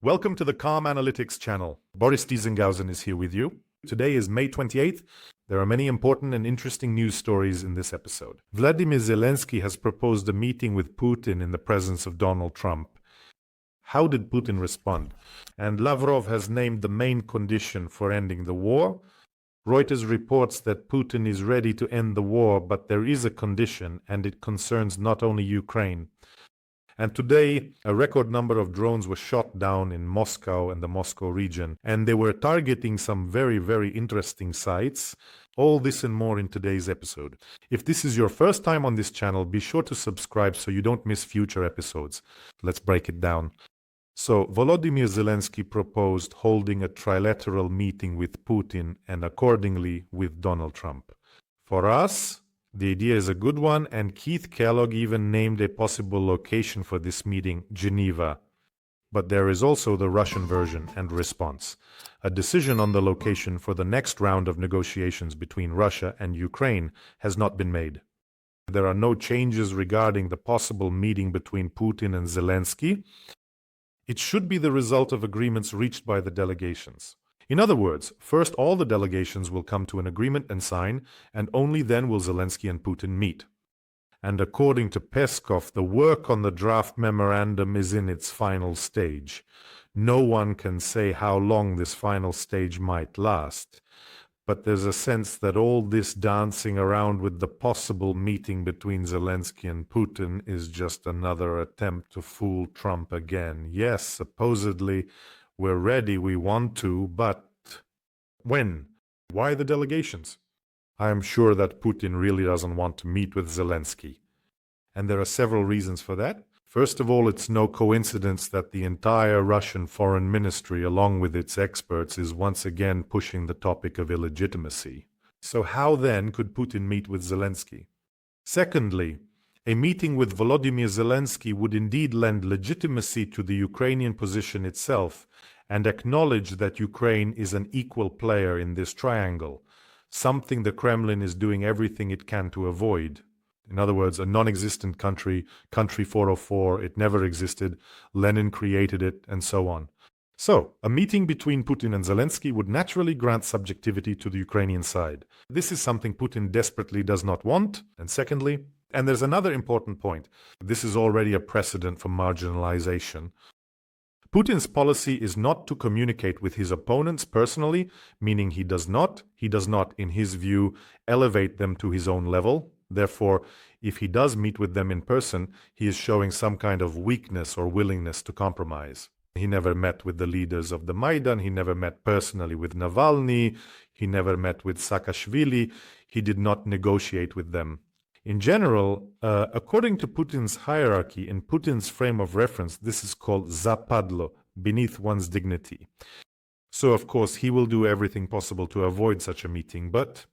Welcome to the Calm Analytics channel. Boris Diesenghausen is here with you. Today is May 28th. There are many important and interesting news stories in this episode. Vladimir Zelensky has proposed a meeting with Putin in the presence of Donald Trump. How did Putin respond? And Lavrov has named the main condition for ending the war. Reuters reports that Putin is ready to end the war, but there is a condition, and it concerns not only Ukraine. And today, a record number of drones were shot down in Moscow and the Moscow region, and they were targeting some very, very interesting sites. All this and more in today's episode. If this is your first time on this channel, be sure to subscribe so you don't miss future episodes. Let's break it down. So, Volodymyr Zelensky proposed holding a trilateral meeting with Putin and accordingly with Donald Trump. For us, the idea is a good one, and Keith Kellogg even named a possible location for this meeting, Geneva. But there is also the Russian version and response. A decision on the location for the next round of negotiations between Russia and Ukraine has not been made. There are no changes regarding the possible meeting between Putin and Zelensky. It should be the result of agreements reached by the delegations. In other words, first all the delegations will come to an agreement and sign, and only then will Zelensky and Putin meet. And according to Peskov, the work on the draft memorandum is in its final stage. No one can say how long this final stage might last. But there's a sense that all this dancing around with the possible meeting between Zelensky and Putin is just another attempt to fool Trump again. Yes, supposedly we're ready, we want to, but when? Why the delegations? I am sure that Putin really doesn't want to meet with Zelensky. And there are several reasons for that. First of all, it's no coincidence that the entire Russian foreign ministry, along with its experts, is once again pushing the topic of illegitimacy. So how then could Putin meet with Zelensky? Secondly, a meeting with Volodymyr Zelensky would indeed lend legitimacy to the Ukrainian position itself and acknowledge that Ukraine is an equal player in this triangle, something the Kremlin is doing everything it can to avoid. In other words, a non-existent country 404, it never existed, Lenin created it, and so on. So, a meeting between Putin and Zelensky would naturally grant subjectivity to the Ukrainian side. This is something Putin desperately does not want. And secondly, and there's another important point, this is already a precedent for marginalization. Putin's policy is not to communicate with his opponents personally, meaning he does not, in his view, elevate them to his own level. Therefore, if he does meet with them in person, he is showing some kind of weakness or willingness to compromise. He never met with the leaders of the Maidan, he never met personally with Navalny, he never met with Saakashvili, he did not negotiate with them. In general, according to Putin's hierarchy, in Putin's frame of reference, this is called zapadlo, beneath one's dignity. So, of course, he will do everything possible to avoid such a meeting, but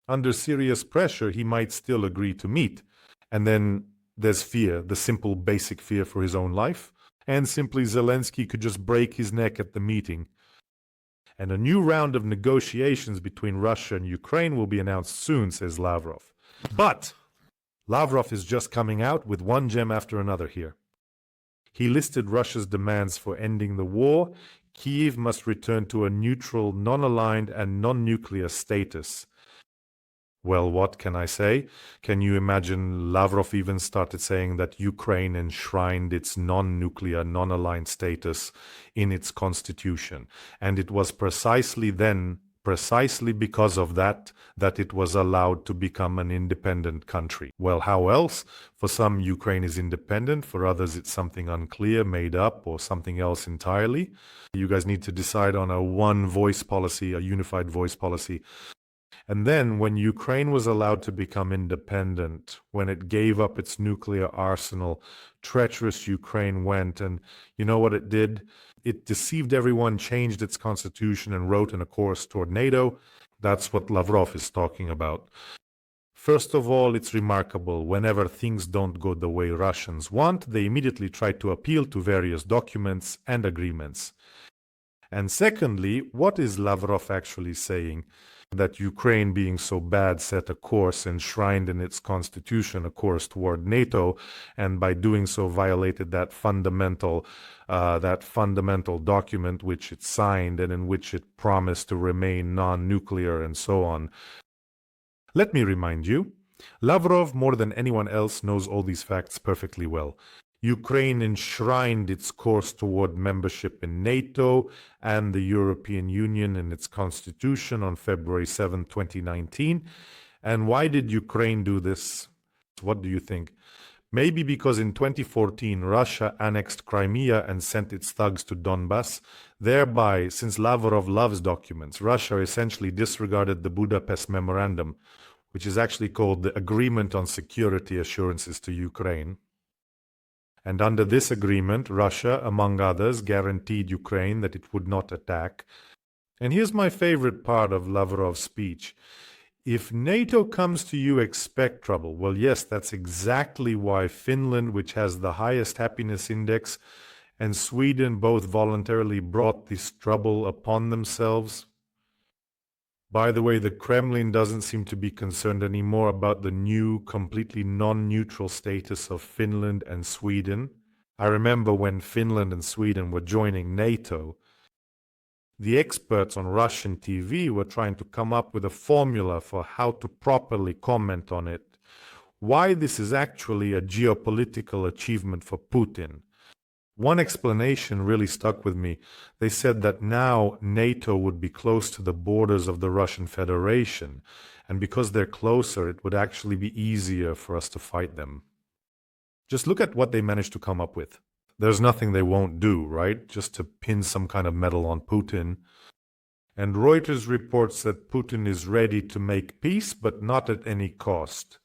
under serious pressure, he might still agree to meet. And then there's fear, the simple basic fear for his own life, and simply Zelensky could just break his neck at the meeting. And a new round of negotiations between Russia and Ukraine will be announced soon, says Lavrov. But Lavrov is just coming out with one gem after another here. He listed Russia's demands for ending the war. Kyiv must return to a neutral, non-aligned and non-nuclear status. Well, what can I say? Can you imagine Lavrov even started saying that Ukraine enshrined its non-nuclear, non-aligned status in its constitution? And it was precisely because of that it was allowed to become an independent country. Well, how else? For some, Ukraine is independent. For others, it's something unclear, made up, or something else entirely. You guys need to decide on a one-voice policy, a unified voice policy. And then, when Ukraine was allowed to become independent, when it gave up its nuclear arsenal, treacherous Ukraine went, and you know what it did? It deceived everyone, changed its constitution, and wrote in a course toward NATO. That's what Lavrov is talking about. First of all, it's remarkable. Whenever things don't go the way Russians want, they immediately try to appeal to various documents and agreements. And secondly, what is Lavrov actually saying? that Ukraine, being so bad, set a course enshrined in its constitution, a course toward NATO, and by doing so violated that fundamental document which it signed and in which it promised to remain non-nuclear and so on. Let me remind you, Lavrov, more than anyone else, knows all these facts perfectly well. Ukraine enshrined its course toward membership in NATO and the European Union in its constitution on February 7, 2019. And why did Ukraine do this? What do you think? Maybe because in 2014 Russia annexed Crimea and sent its thugs to Donbass. Thereby, since Lavrov loves documents, Russia essentially disregarded the Budapest Memorandum, which is actually called the Agreement on Security Assurances to Ukraine. And under this agreement, Russia, among others, guaranteed Ukraine that it would not attack. And here's my favorite part of Lavrov's speech. If NATO comes to you, expect trouble. Well, yes, that's exactly why Finland, which has the highest happiness index, and Sweden both voluntarily brought this trouble upon themselves. By the way, the Kremlin doesn't seem to be concerned anymore about the new, completely non-neutral status of Finland and Sweden. I remember when Finland and Sweden were joining NATO, the experts on Russian TV were trying to come up with a formula for how to properly comment on it. Why this is actually a geopolitical achievement for Putin. One explanation really stuck with me. They said that now NATO would be close to the borders of the Russian Federation, and because they're closer, it would actually be easier for us to fight them. Just look at what they managed to come up with. There's nothing they won't do, right? Just to pin some kind of medal on Putin. And Reuters reports that Putin is ready to make peace, but not at any cost.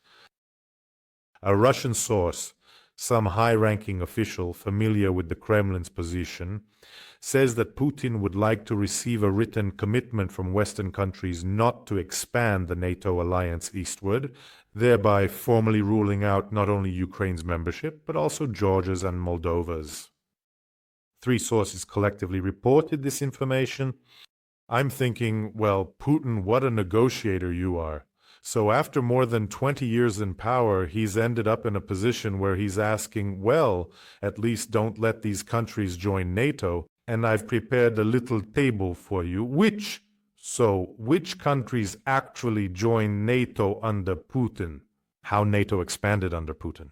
A Russian source, some high-ranking official familiar with the Kremlin's position, says that Putin would like to receive a written commitment from Western countries not to expand the NATO alliance eastward, thereby formally ruling out not only Ukraine's membership, but also Georgia's and Moldova's. 3 sources collectively reported this information. I'm thinking, well, Putin, what a negotiator you are. So after more than 20 years in power, he's ended up in a position where he's asking, well, at least don't let these countries join NATO, and I've prepared a little table for you. Which countries actually joined NATO under Putin? How NATO expanded under Putin.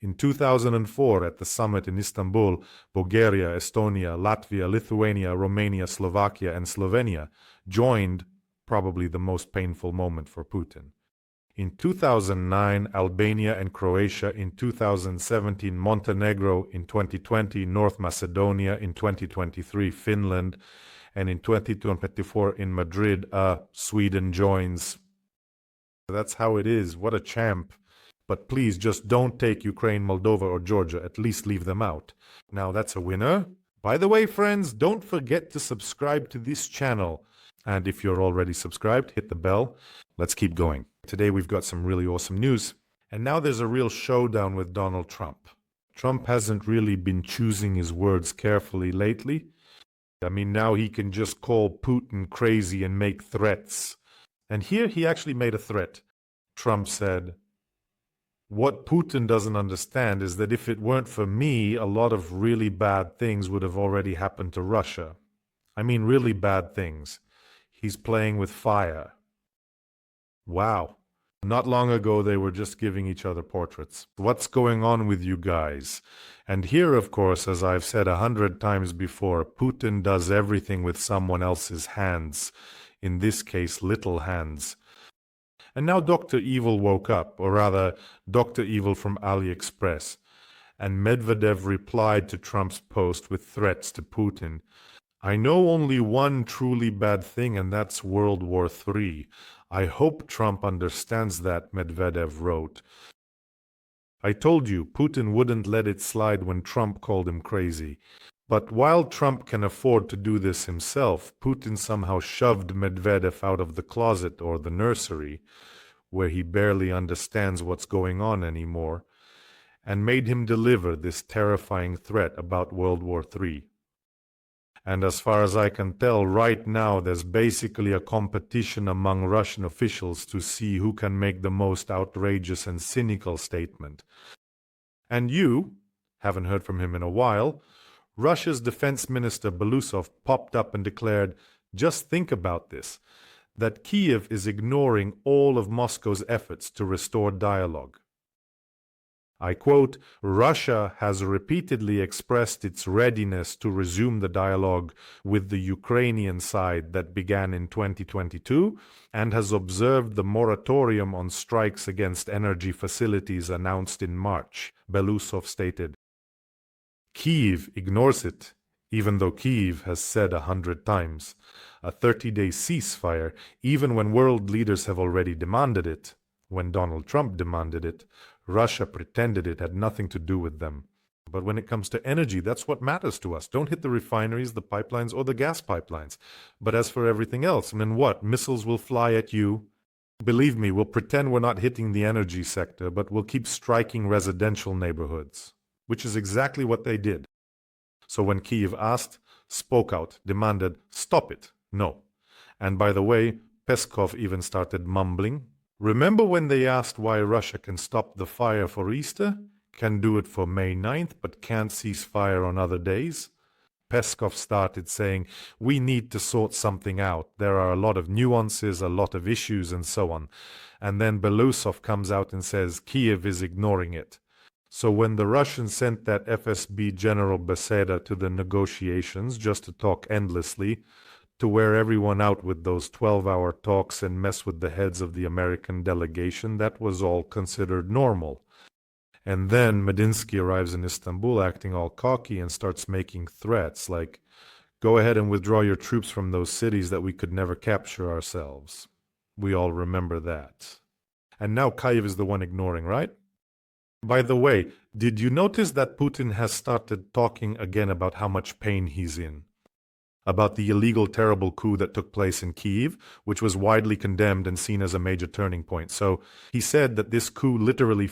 In 2004, at the summit in Istanbul, Bulgaria, Estonia, Latvia, Lithuania, Romania, Slovakia, and Slovenia joined, probably the most painful moment for Putin. In 2009, Albania and Croatia. In 2017, Montenegro. In 2020, North Macedonia. In 2023, Finland. And in 2024, in Madrid, Sweden joins. That's how it is. What a champ. But please just don't take Ukraine, Moldova, or Georgia. At least leave them out. Now that's a winner. By the way, friends, don't forget to subscribe to this channel. And if you're already subscribed, hit the bell. Let's keep going. Today we've got some really awesome news. And now there's a real showdown with Donald Trump. Trump hasn't really been choosing his words carefully lately. I mean, now he can just call Putin crazy and make threats. And here he actually made a threat. Trump said, "What Putin doesn't understand is that if it weren't for me, a lot of really bad things would have already happened to Russia. I mean, really bad things. He's playing with fire." Wow. Not long ago, they were just giving each other portraits. What's going on with you guys? And here, of course, as I've said 100 times before, Putin does everything with someone else's hands. In this case, little hands. And now Dr. Evil woke up, or rather, Dr. Evil from AliExpress. And Medvedev replied to Trump's post with threats to Putin. "I know only one truly bad thing, and that's World War III. I hope Trump understands that," Medvedev wrote. I told you, Putin wouldn't let it slide when Trump called him crazy. But while Trump can afford to do this himself, Putin somehow shoved Medvedev out of the closet or the nursery, where he barely understands what's going on anymore, and made him deliver this terrifying threat about World War III. And as far as I can tell, right now there's basically a competition among Russian officials to see who can make the most outrageous and cynical statement. And you haven't heard from him in a while. Russia's defense minister Belousov popped up and declared, just think about this, that Kiev is ignoring all of Moscow's efforts to restore dialogue. I quote, Russia has repeatedly expressed its readiness to resume the dialogue with the Ukrainian side that began in 2022 and has observed the moratorium on strikes against energy facilities announced in March, Belousov stated. Kyiv ignores it, even though Kyiv has said 100 times. A 30-day ceasefire, even when world leaders have already demanded it. When Donald Trump demanded it, Russia pretended it had nothing to do with them. But when it comes to energy, that's what matters to us. Don't hit the refineries, the pipelines, or the gas pipelines. But as for everything else, I mean, what? Missiles will fly at you. Believe me, we'll pretend we're not hitting the energy sector, but we'll keep striking residential neighborhoods, which is exactly what they did. So when Kyiv asked, spoke out, demanded, stop it. No. And by the way, Peskov even started mumbling. Remember when they asked why Russia can stop the fire for Easter, can do it for May 9th, but can't cease fire on other days? Peskov started saying, we need to sort something out. There are a lot of nuances, a lot of issues, and so on. And then Belousov comes out and says, Kiev is ignoring it. So when the Russians sent that FSB General Beseda to the negotiations just to talk endlessly, to wear everyone out with those 12-hour talks and mess with the heads of the American delegation, that was all considered normal. And then Medinsky arrives in Istanbul acting all cocky and starts making threats like, go ahead and withdraw your troops from those cities that we could never capture ourselves. We all remember that. And now Kyiv is the one ignoring, right? By the way, did you notice that Putin has started talking again about how much pain he's in? About the illegal, terrible coup that took place in Kyiv, which was widely condemned and seen as a major turning point. So he said that this coup literally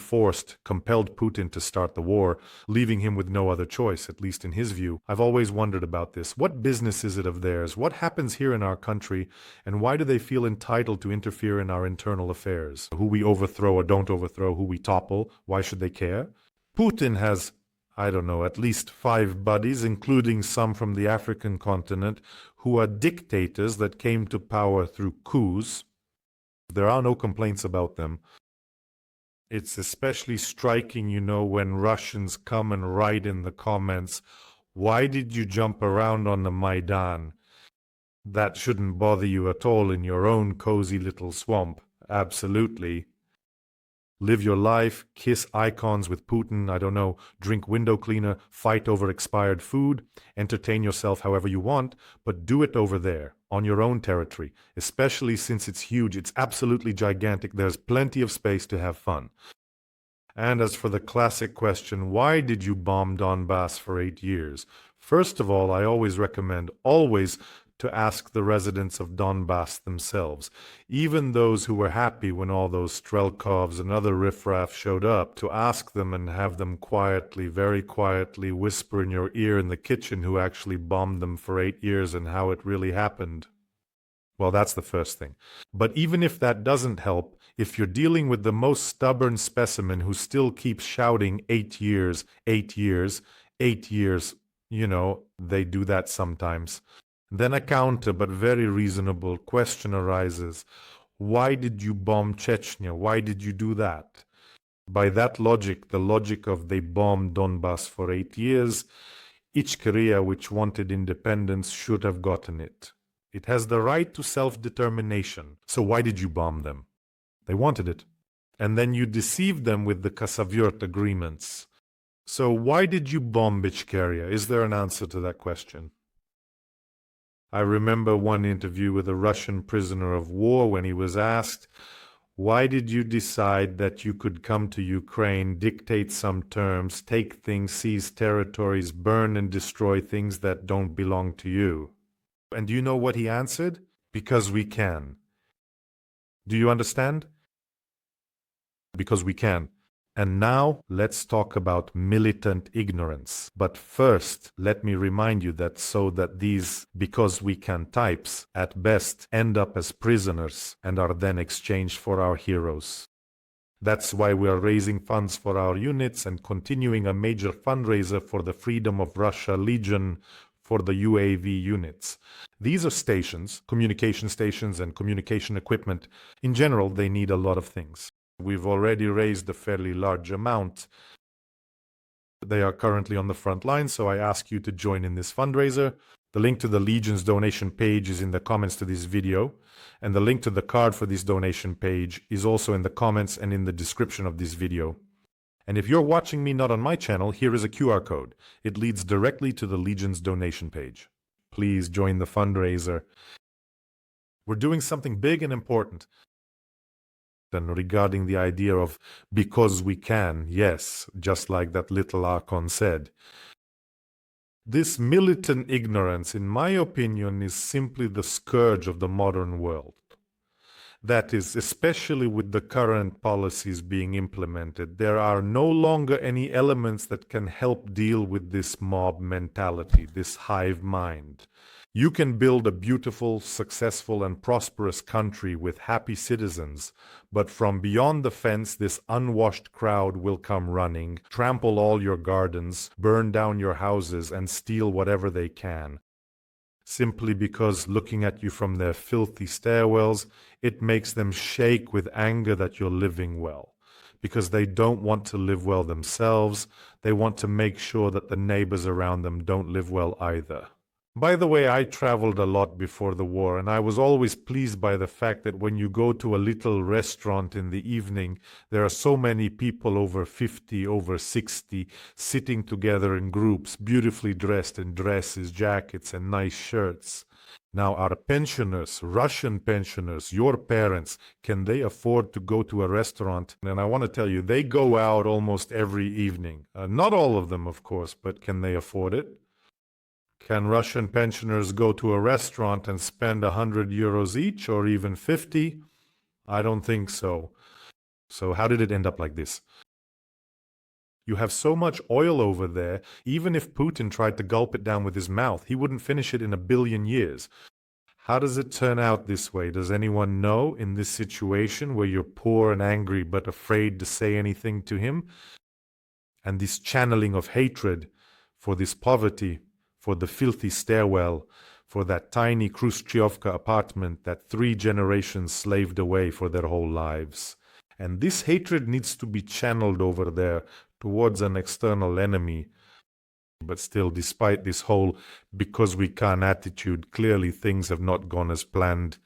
compelled Putin to start the war, leaving him with no other choice, at least in his view. I've always wondered about this. What business is it of theirs? What happens here in our country? And why do they feel entitled to interfere in our internal affairs? Who we overthrow or don't overthrow, who we topple, why should they care? Putin has, I don't know, at least 5 buddies, including some from the African continent, who are dictators that came to power through coups. There are no complaints about them. It's especially striking, when Russians come and write in the comments, why did you jump around on the Maidan? That shouldn't bother you at all in your own cozy little swamp. Absolutely. Live your life, kiss icons with Putin, I don't know, drink window cleaner, fight over expired food, entertain yourself however you want, but do it over there, on your own territory, especially since it's huge, it's absolutely gigantic, there's plenty of space to have fun. And as for the classic question, why did you bomb Donbass for 8 years? First of all, I always recommend, to ask the residents of Donbass themselves, even those who were happy when all those Strelkovs and other riffraff showed up, to ask them and have them quietly, very quietly whisper in your ear in the kitchen who actually bombed them for 8 years and how it really happened. Well, that's the first thing. But even if that doesn't help, if you're dealing with the most stubborn specimen who still keeps shouting 8 years, 8 years, 8 years, they do that sometimes, then a counter but very reasonable question arises. Why did you bomb Chechnya? Why did you do that? By that logic, the logic of they bombed Donbass for 8 years, Ichkeria, which wanted independence, should have gotten it. It has the right to self-determination. So why did you bomb them? They wanted it. And then you deceived them with the Khasavyurt agreements. So why did you bomb Ichkeria? Is there an answer to that question? I remember one interview with a Russian prisoner of war when he was asked, why did you decide that you could come to Ukraine, dictate some terms, take things, seize territories, burn and destroy things that don't belong to you? And do you know what he answered? Because we can. Do you understand? Because we can. And now let's talk about militant ignorance. But first, let me remind you that these "because we can" types at best end up as prisoners and are then exchanged for our heroes. That's why we are raising funds for our units and continuing a major fundraiser for the Freedom of Russia Legion for the UAV units. These are stations, communication stations and communication equipment. In general, they need a lot of things. We've already raised a fairly large amount. They are currently on the front line, so I ask you to join in this fundraiser. The link to the Legion's donation page is in the comments to this video, and the link to the card for this donation page is also in the comments and in the description of this video. And if you're watching me not on my channel, here is a QR code. It leads directly to the Legion's donation page. Please join the fundraiser. We're doing something big and important. And regarding the idea of "because we can," yes, just like that little Archon said. This militant ignorance, in my opinion, is simply the scourge of the modern world. That is, especially with the current policies being implemented, there are no longer any elements that can help deal with this mob mentality, this hive mind. You can build a beautiful, successful, and prosperous country with happy citizens, but from beyond the fence, this unwashed crowd will come running, trample all your gardens, burn down your houses, and steal whatever they can. Simply because, looking at you from their filthy stairwells, it makes them shake with anger that you're living well. Because they don't want to live well themselves, they want to make sure that the neighbors around them don't live well either. By the way, I traveled a lot before the war, and I was always pleased by the fact that when you go to a little restaurant in the evening, there are so many people over 50, over 60, sitting together in groups, beautifully dressed in dresses, jackets, and nice shirts. Now, our pensioners, Russian pensioners, your parents, can they afford to go to a restaurant? And I want to tell you, they go out almost every evening. Not all of them, of course, but can they afford it? Can Russian pensioners go to a restaurant and spend 100 euros each, or even 50? I don't think so. So how did it end up like this? You have so much oil over there, even if Putin tried to gulp it down with his mouth, he wouldn't finish it in 1,000,000,000 years. How does it turn out this way? Does anyone know, in this situation where you're poor and angry but afraid to say anything to him? And this channeling of hatred for this poverty, for the filthy stairwell, for that tiny Khrushchevka apartment that 3 generations slaved away for their whole lives. And this hatred needs to be channeled over there towards an external enemy. But still, despite this whole "because we can" attitude, clearly things have not gone as planned.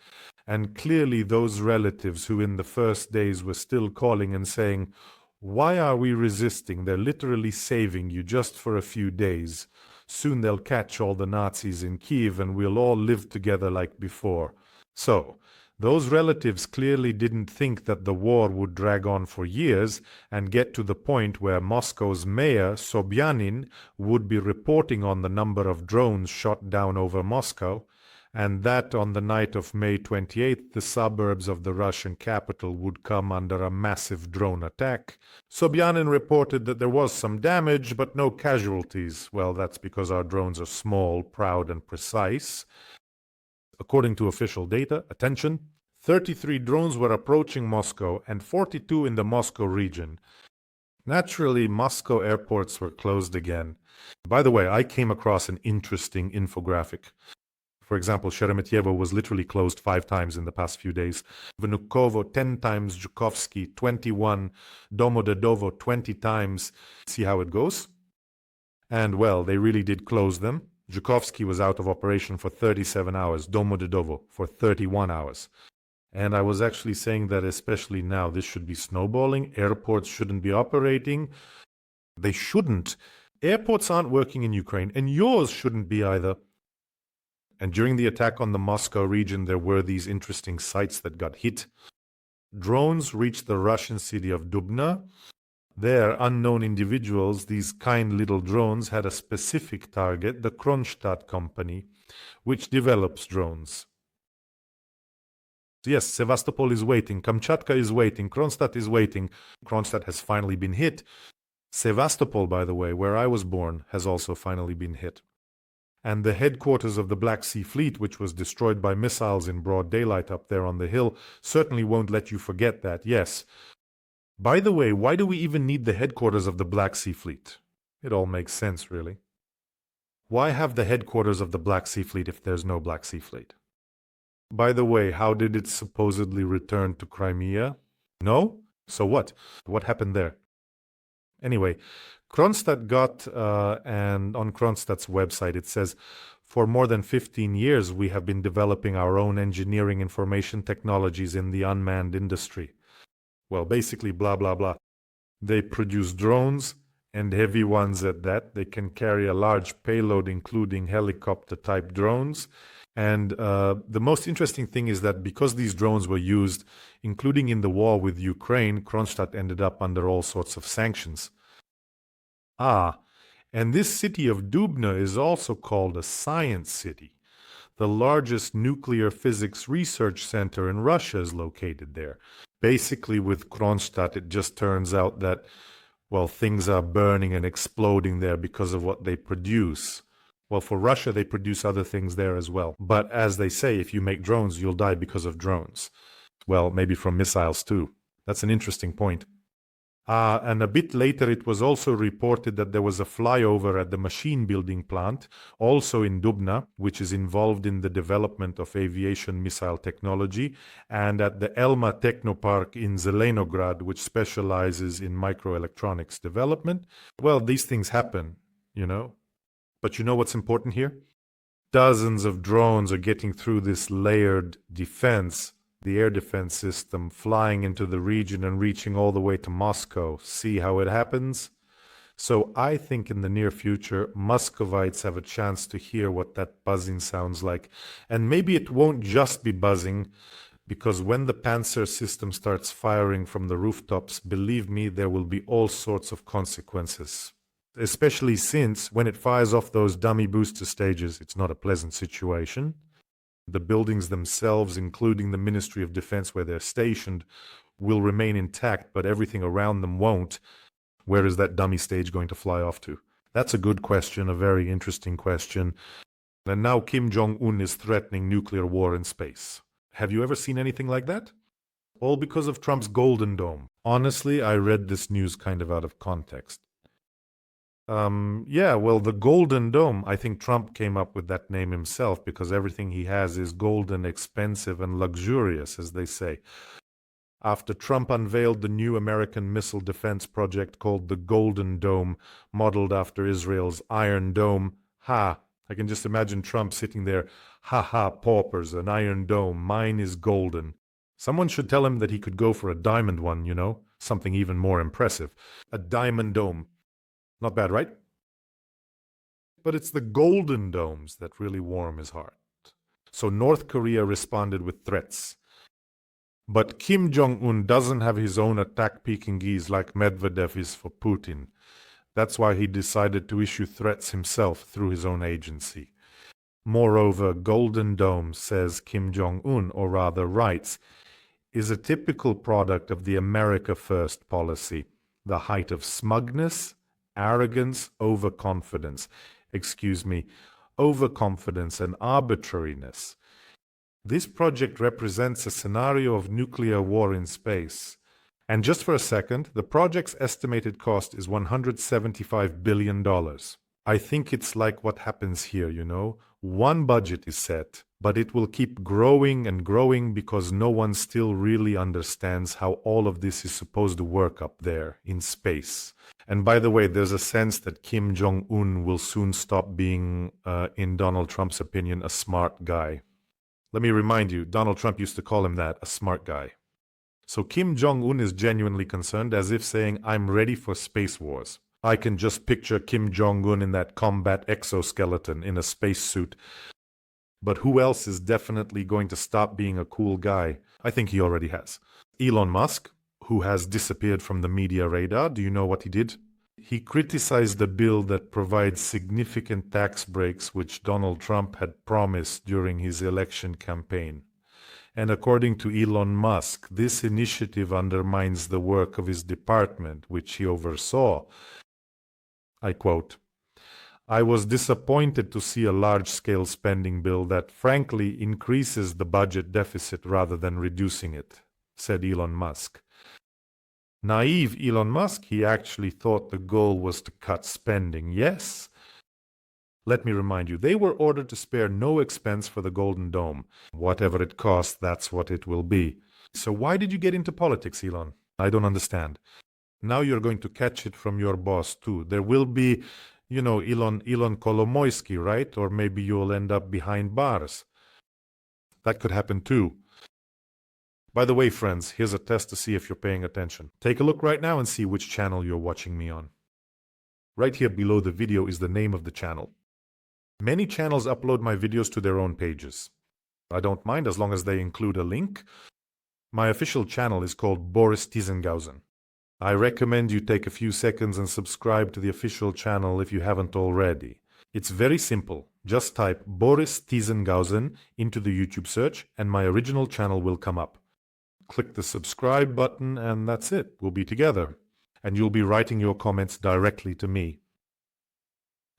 And clearly those relatives who in the first days were still calling and saying, "Why are we resisting? They're literally saving you just for a few days. Soon they'll catch all the Nazis in Kiev and we'll all live together like before." So, those relatives clearly didn't think that the war would drag on for years and get to the point where Moscow's mayor, Sobyanin, would be reporting on the number of drones shot down over Moscow, and that on the night of May 28th, the suburbs of the Russian capital would come under a massive drone attack. Sobyanin reported that there was some damage, but no casualties. Well, that's because our drones are small, proud, and precise. According to official data, attention, 33 drones were approaching Moscow and 42 in the Moscow region. Naturally, Moscow airports were closed again. By the way, I came across an interesting infographic. For example, Sheremetyevo was literally closed 5 times in the past few days. Vnukovo 10 times, Zhukovsky 21, Domodedovo 20 times. See how it goes? And well, they really did close them. Zhukovsky was out of operation for 37 hours, Domodedovo for 31 hours. And I was actually saying that especially now, this should be snowballing. Airports shouldn't be operating. They shouldn't. Airports aren't working in Ukraine, and yours shouldn't be either. And during the attack on the Moscow region, there were these interesting sites that got hit. Drones reached the Russian city of Dubna. There, unknown individuals, these kind little drones, had a specific target, the Kronstadt company, which develops drones. Yes, Sevastopol is waiting, Kamchatka is waiting, Kronstadt is waiting. Kronstadt has finally been hit. Sevastopol, by the way, where I was born, has also finally been hit. And the headquarters of the Black Sea Fleet, which was destroyed by missiles in broad daylight up there on the hill, certainly won't let you forget that, yes. By the way, why do we even need the headquarters of the Black Sea Fleet? It all makes sense, really. Why have the headquarters of the Black Sea Fleet if there's no Black Sea Fleet? By the way, how did it supposedly return to Crimea? No? So what? What happened there? Anyway, Kronstadt got, and on Kronstadt's website it says, for more than 15 years we have been developing our own engineering information technologies in the unmanned industry. Well, basically blah blah blah. They produce drones, and heavy ones at that. They can carry a large payload, including helicopter-type drones. And the most interesting thing is that because these drones were used, including in the war with Ukraine, Kronstadt ended up under all sorts of sanctions. And this city of Dubna is also called a science city. The largest nuclear physics research center in Russia is located there. Basically, with Kronstadt, it just turns out that, well, things are burning and exploding there because of what they produce. Well, for Russia, they produce other things there as well. But as they say, if you make drones, you'll die because of drones. Well, maybe from missiles too. That's an interesting point. And a bit later, it was also reported that there was a flyover at the machine building plant, also in Dubna, which is involved in the development of aviation missile technology, and at the Elma Technopark in Zelenograd, which specializes in microelectronics development. Well, these things happen, you know. But you know what's important here? Dozens of drones are getting through this layered defense, the air defense system, flying into the region and reaching all the way to Moscow. See how it happens? So I think in the near future, Muscovites have a chance to hear what that buzzing sounds like. And maybe it won't just be buzzing, because when the Panzer system starts firing from the rooftops, believe me, there will be all sorts of consequences. Especially since, when it fires off those dummy booster stages, it's not a pleasant situation. The buildings themselves, including the Ministry of Defense where they're stationed, will remain intact, but everything around them won't. Where is that dummy stage going to fly off to? That's a good question, a very interesting question. And now Kim Jong-un is threatening nuclear war in space. Have you ever seen anything like that? All because of Trump's Golden Dome. Honestly, I read this news kind of out of context. The Golden Dome, I think Trump came up with that name himself because everything he has is golden, expensive, and luxurious, as they say. After Trump unveiled the new American missile defense project called the Golden Dome, modeled after Israel's Iron Dome, I can just imagine Trump sitting there, paupers, an Iron Dome, mine is golden. Someone should tell him that he could go for a diamond one, you know, something even more impressive. A diamond dome. Not bad, right? But it's the golden domes that really warm his heart. So North Korea responded with threats. But Kim Jong-un doesn't have his own attack Pekingese like Medvedev is for Putin. That's why he decided to issue threats himself through his own agency. Moreover, Golden Dome, says Kim Jong-un, or rather writes, is a typical product of the America First policy, the height of smugness, arrogance, overconfidence and arbitrariness. This project represents a scenario of nuclear war in space. And just for a second, the project's estimated cost is $175 billion. I think it's like what happens here, you know. One budget is set, but it will keep growing and growing because no one still really understands how all of this is supposed to work up there in space. And by the way, there's a sense that Kim Jong-un will soon stop being, in Donald Trump's opinion, a smart guy. Let me remind you, Donald Trump used to call him that, a smart guy. So Kim Jong-un is genuinely concerned, as if saying, I'm ready for space wars. I can just picture Kim Jong-un in that combat exoskeleton in a spacesuit. But who else is definitely going to stop being a cool guy? I think he already has. Elon Musk, who has disappeared from the media radar. Do you know what he did? He criticized a bill that provides significant tax breaks which Donald Trump had promised during his election campaign. And according to Elon Musk, this initiative undermines the work of his department, which he oversaw. I quote, "I was disappointed to see a large-scale spending bill that frankly increases the budget deficit rather than reducing it," said Elon Musk. Naive Elon Musk, he actually thought the goal was to cut spending. Yes? Let me remind you, they were ordered to spare no expense for the Golden Dome. Whatever it costs, that's what it will be. So why did you get into politics, Elon? I don't understand. Now you're going to catch it from your boss too. There will be, Elon Kolomoisky, right? Or maybe you'll end up behind bars. That could happen too. By the way, friends, here's a test to see if you're paying attention. Take a look right now and see which channel you're watching me on. Right here below the video is the name of the channel. Many channels upload my videos to their own pages. I don't mind as long as they include a link. My official channel is called Boris Tizengausen. I recommend you take a few seconds and subscribe to the official channel if you haven't already. It's very simple. Just type Boris Tizengausen into the YouTube search and my original channel will come up. Click the subscribe button and that's it. We'll be together. And you'll be writing your comments directly to me.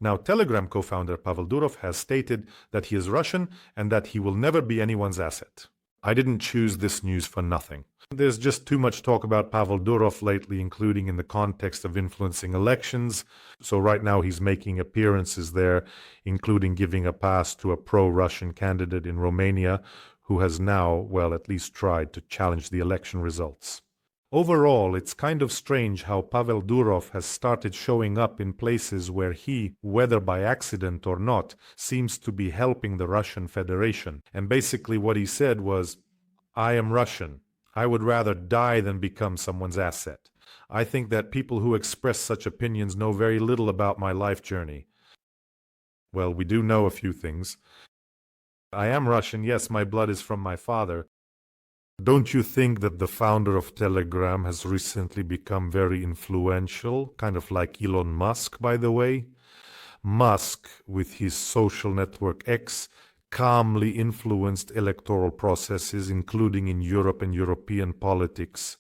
Now, Telegram co-founder Pavel Durov has stated that he is Russian and that he will never be anyone's asset. I didn't choose this news for nothing. There's just too much talk about Pavel Durov lately, including in the context of influencing elections. So right now he's making appearances there, including giving a pass to a pro-Russian candidate in Romania, who has now, well, at least tried to challenge the election results. Overall, it's kind of strange how Pavel Durov has started showing up in places where he, whether by accident or not, seems to be helping the Russian Federation. And basically what he said was, "I am Russian. I would rather die than become someone's asset." I think that people who express such opinions know very little about my life journey. Well, we do know a few things. I am Russian, yes, my blood is from my father. Don't you think that the founder of Telegram has recently become very influential, kind of like Elon Musk, by the way? Musk, with his social network X, calmly influenced electoral processes, including in Europe and European politics.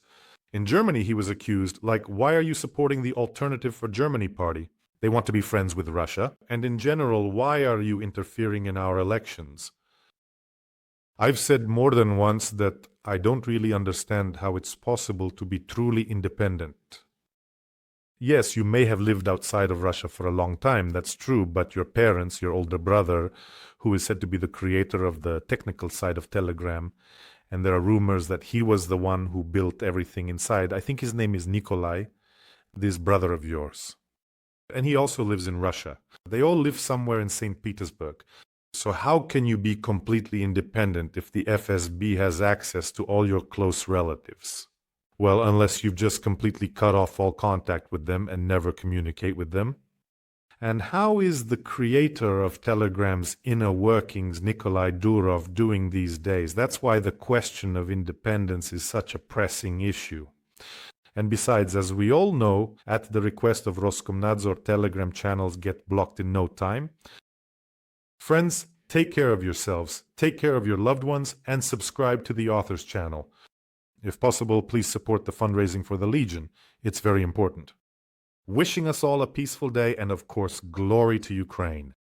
In Germany, he was accused, like, why are you supporting the Alternative for Germany party? They want to be friends with Russia. And in general, why are you interfering in our elections? I've said more than once that I don't really understand how it's possible to be truly independent. Yes, you may have lived outside of Russia for a long time, that's true, but your parents, your older brother, who is said to be the creator of the technical side of Telegram, and there are rumors that he was the one who built everything inside. I think his name is Nikolai, this brother of yours. And he also lives in Russia. They all live somewhere in St. Petersburg. So how can you be completely independent if the FSB has access to all your close relatives? Well, unless you've just completely cut off all contact with them and never communicate with them. And how is the creator of Telegram's inner workings, Nikolai Durov, doing these days? That's why the question of independence is such a pressing issue. And besides, as we all know, at the request of Roskomnadzor, Telegram channels get blocked in no time. Friends, take care of yourselves, take care of your loved ones, and subscribe to the author's channel. If possible, please support the fundraising for the Legion. It's very important. Wishing us all a peaceful day and, of course, glory to Ukraine.